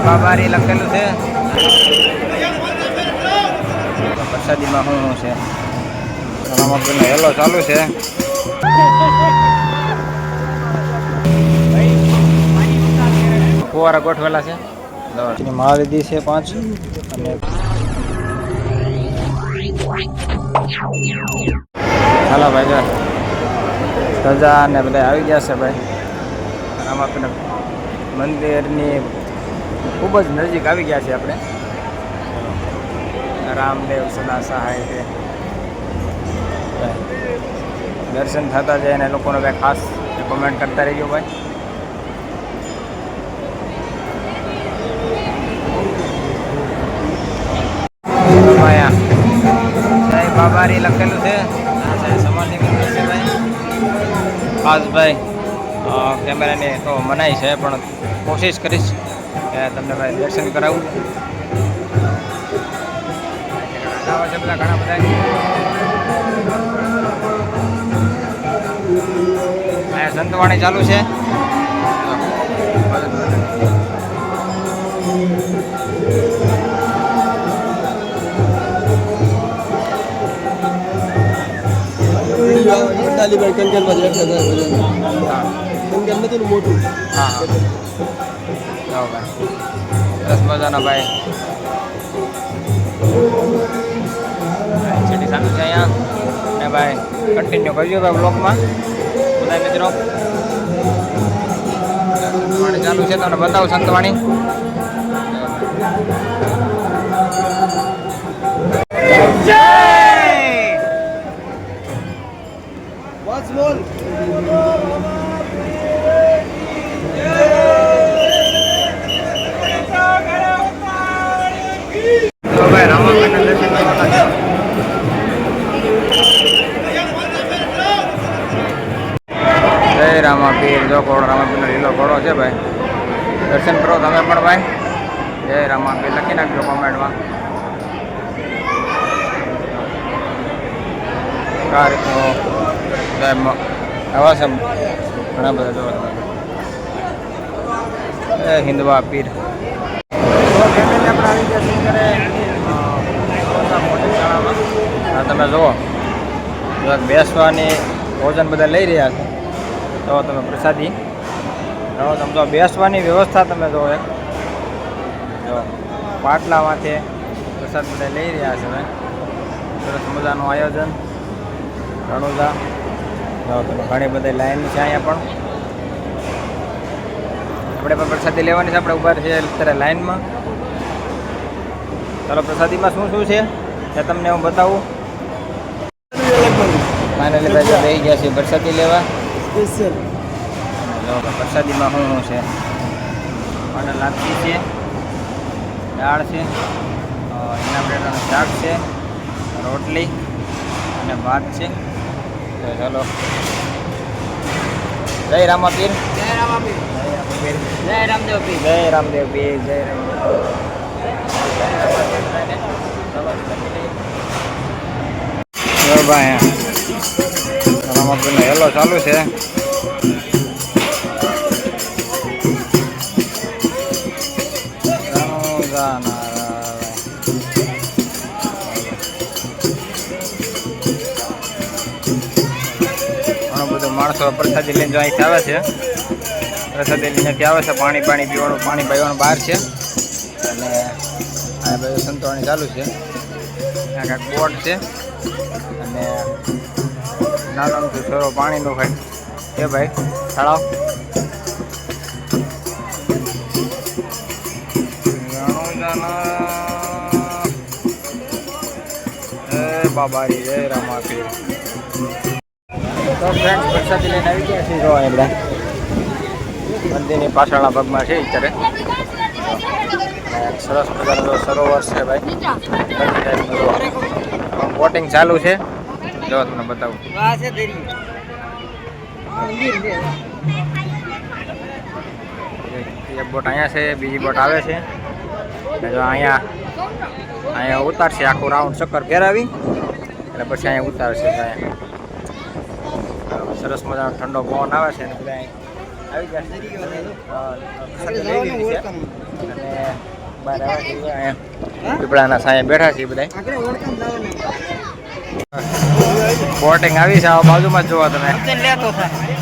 બાબારી લખેલું છે. પ્રસાદીમાં શું છે? રામાપીરનો હેલો ચાલુ છે. ફુવારા ગોઠવેલા છે. મહાવિધિ છે 5 અને હાલો ભાઈ જો ધજા ને બધા આવી ગયા છે ભાઈ. રામાપીરના મંદિરની ખૂબ જ નજીક આવી ગયા છે આપણે. રામદેવ સદા સહાય છે. દર્શન થતા જાય અને લોકોને ભાઈ ખાસ કોમેન્ટ કરતા રહીજો ભાઈ. જય બાબારી લખેલું છે. સમાધિ મંદિર છે ભાઈ. ખાસ ભાઈ કેમેરાની તો મનાઈ છે પણ કોશિશ કરીશ કે તમને ભાઈ દર્શન કરાવું. છે બધા ઘણા બધા સંતવાણી ચાલુ છે. મોટું હા સરસ મજાના ભાઈ સિટી ચાલુ છે અહીંયા ને ભાઈ કન્ટિન્યુ કરજો ભાઈ બ્લોગમાં બધા મિત્રો. સંતવાણી ચાલુ છે તમને બતાવું સંતવાણી. જય બોલ રામાપીર જો ઘોડો રામાપીરનો લીલો ઘોડો છે ભાઈ. દર્શન કરો તમે પણ ભાઈ. જય રામાપીર લખી નાખજો કોમેન્ટમાં. આ રીતનો આવા છે ઘણા બધા જોવા હિન્દવા પીર. તમે જુઓ બેસવાની ભોજન બધા લઈ રહ્યા છે. તો તમે પ્રસાદી તમે જો બેસવાની વ્યવસ્થા તમે જુઓ એક જો પાટલામાંથી પ્રસાદ બધા લઈ રહ્યા છે ભાઈ. સરસ મજાનું આયોજન રણુજા. જો તમે ઘણી બધી લાઈન છે અહીંયા પણ. આપણે પણ પ્રસાદી લેવાની છે. આપણે ઊભા છીએ અત્યારે લાઈનમાં. ચાલો પ્રસાદીમાં શું શું છે એ તમને હું બતાવું. ફાઇનલી ભાઈ રહી ગયા છે પ્રસાદી લેવા. પ્રસાદીમાં શું શું છે? અને લાપસી છે, દાળ છે, એના બટેટાનું શાક છે, રોટલી અને ભાત છે. તો ચાલો જય રામાપીર. જય રામાપીર. જય રામદેવ પીર. જય રામદેવ પીર. જય રામદેવ. ભાઈ રામાપીરનો હેલો ચાલુ છે. ઘણું બધું માણસો પ્રસાદી લઈને જો અહીંથી આવે છે. પ્રસાદી લઈને ત્યાંથી આવે છે. પાણી પીવાનું પાણી પીવાનું બહાર છે. અને આ બધું સંતવાણી ચાલુ છે. ત્યાં કાંઈક બોટ છે અને નાનો અમથું છોરો પાણીનું ખાય એ ભાઈ તળાવ. બાબારી જય રામાપીર. તો ફ્રેન્ડ્સ પ્રસાદી લઈને આવી ગયા છીએ. જો આપણે મંદિરની પાછળના ભાગમાં છે અત્યારે. સરસ મજાનો સરોવર છે ભાઈ. બોટિંગ ચાલુ છે. જો તમને બતાવું. એક બોટ અહીંયા છે, બીજી બોટ આવે છે. જો અહીંયા ઉતારશે આખું રાઉન્ડ ચક્કર ફેરાવી એટલે પછી અહીંયા ઉતારશે. સરસ મજાનો ઠંડો પવન આવે છે ને બધા આવી ગયા. અને બહાર આવ્યા છીએ અહીંયા પીપળાના સાંયે બેઠા છીએ બધા. બોટિંગ આવી છે આ બાજુમાં જ જોવો તમે.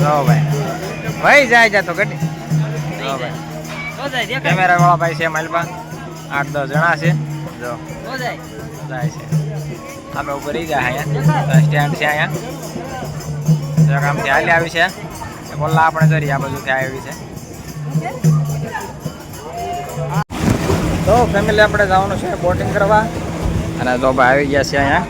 જો ભાઈ ભાઈ જાય તો ગડી. જો ભાઈ કેમેરા વાળા ભાઈ છે માલપા 8-10 જણા છે. જો જાય છે અમે ઉપર રહી જાય અહીંયા સ્ટેન્ડ છે અહીંયા આમથી હાલી આવી છે બોલા આપણે જરી આ બાજુથી આવી છે. તો ફેમિલી આપણે જવાનું છે બોટિંગ કરવા અને તો ભાઈ આવી ગયા છે અહીંયા.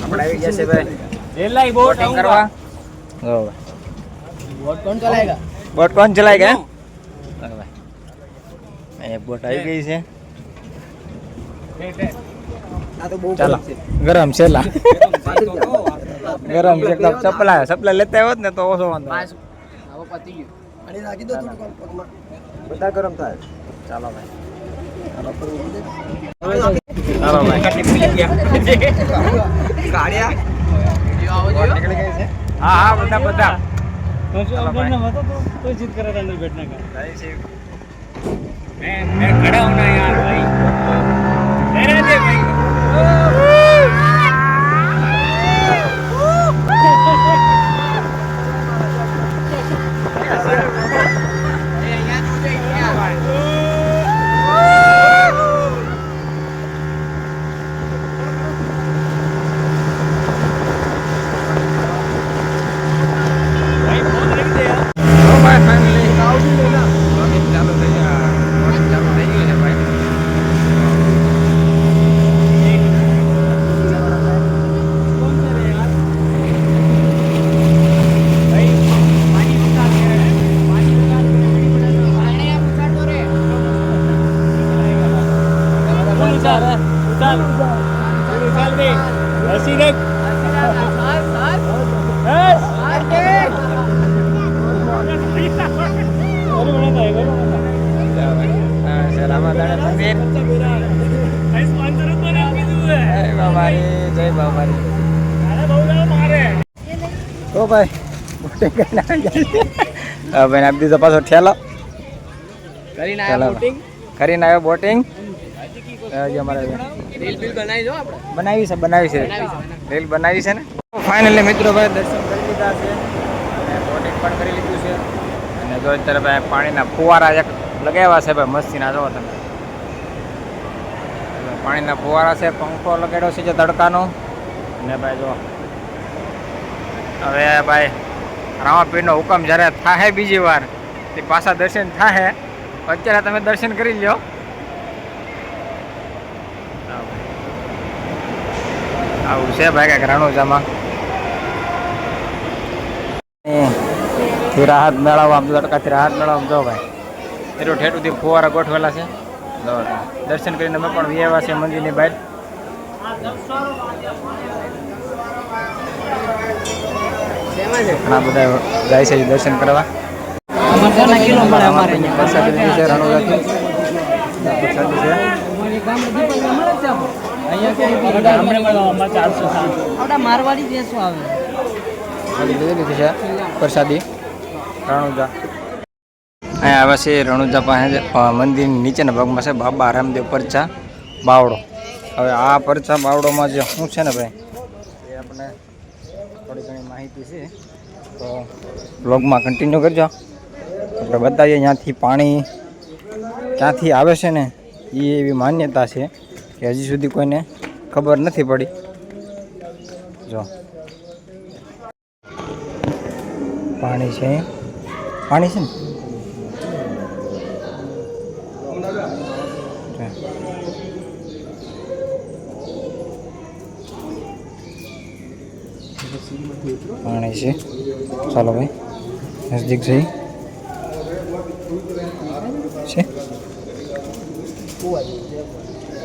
આપણે આવી ગયા છે ભાઈ બોટિંગ કરવા. બોટ કોણ ચલાएगा? एक बोट आई गई છે. ચાલો ગરમ છે લા ગરમ છે. ચપલા લેતા હોત ને તો ઓછો વાંધો. બધા ગરમ થાય. ચાલો ભાઈ ચાલો ભાઈ નીકળી ગઈ છે. હા બધા तो जिद कर रहा था अंदर बैठने का. मैं खड़ा होना यार भाई. रहने दे भाई. તો ભાઈ બોટિંગ કરીને આવી જાય. ભાઈ આપી દીધો પાછો ઠેલો કરીને આવ્યો બોટિંગ. બનાવી છે રીલ બનાવી છે ને. ફાઇનલી મિત્રો ભાઈ દર્શન કરી લીધા છે અને બોટિંગ પણ કરી લીધું છે અને જો અત્યારે ભાઈ પાણીના ફુવારા એક લગાવ્યા છે ભાઈ મસ્તીના. જો તમે પાણીના ફુવારા છે, પંખો લગાડ્યો છે જે તડકાનો. અને ભાઈ જો હવે ભાઈ રામાપીરનો હુકમ જ્યારે થાય બીજી વાર તે પાછા દર્શન થાય. અત્યારે તમે દર્શન કરી લો. આવું છે ભાઈ કાંઈક રણુજામાં રાહત મેળવવા આમ તડકાથી રાહત મેળવવા. જો ભાઈ એટલું ઠેઠુંથી ફુવારા ગોઠવેલા છે. દર્શન કરીને અમે પણ વિયેવા છે મંદિરની બહાર. ઘણા બધા જાય છે દર્શન કરવા. પ્રસાદી રણુજા અહીંયા આવે છે. રણુજા પાસે મંદિરની નીચેના ભાગમાં છે બાબા રામદેવ પરચા બાવડો. હવે આ પરચા બાવડોમાં જે શું છે ને ભાઈ એ આપણે થોડી ઘણી માહિતી છે તો બ્લોગમાં કન્ટિન્યુ કરજો. આપણે બતાવીએ ત્યાંથી પાણી ક્યાંથી આવે છે ને એ એવી માન્યતા છે કે હજી સુધી કોઈને ખબર નથી પડી. જો પાણી છે ને પાણી છે. ચાલો ભાઈ નજદીક જઈ છે.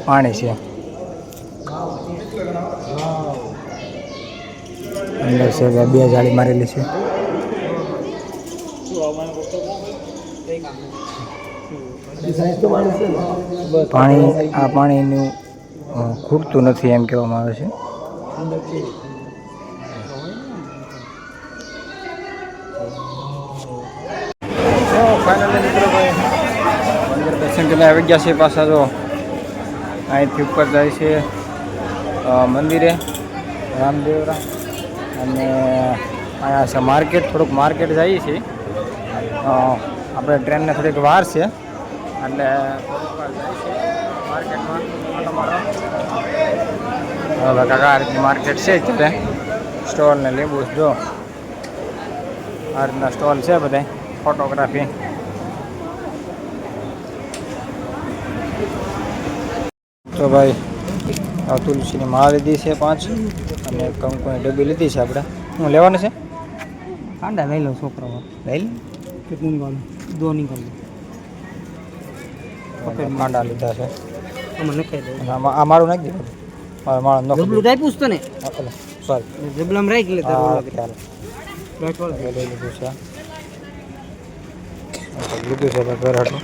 પાણી છે અંદર છે. બે જાળી મારેલી છે. પાણી આ પાણીનું ખૂટતું નથી એમ કહેવામાં આવે છે. પહોંચીને આવી ગયા છે પાછા જો અહીંથી ઉપર જાય છે મંદિરે રામદેવરા અને અહીંયા છે માર્કેટ, થોડુંક માર્કેટ જઈએ છીએ. આપણે ટ્રેનને થોડીક વાર છે એટલે થોડીક વાર જાય છે માર્કેટમાં. હવે કાકા આ રીતની માર્કેટ છે અત્યારે, સ્ટોલ ને લેવું જો આ રીતના સ્ટોલ છે બધા ફોટોગ્રાફી. તો ભાઈ આ તુલસીની માળા લીધી છે 5 અને કંકુની ડબ્બી લીધી છે. આપણે શું લેવાનું છે? કાંડા લઈ લો છોકરાઓ. લઈ કેટલું નીકળ્યું? 2 નીકળ્યું. લે કાંડા લીધા છે. આમાં નખાઈ દો. આ મારું નાખી દીધું. મારું નખો જબલું ટાઈપું છે ને? સોરી જબલામાં રાખી લે તારો હા લાગે. ખ્યાલ રાઈટ વાળો. લઈ લીધું છે લીધું છે ઘર હતું.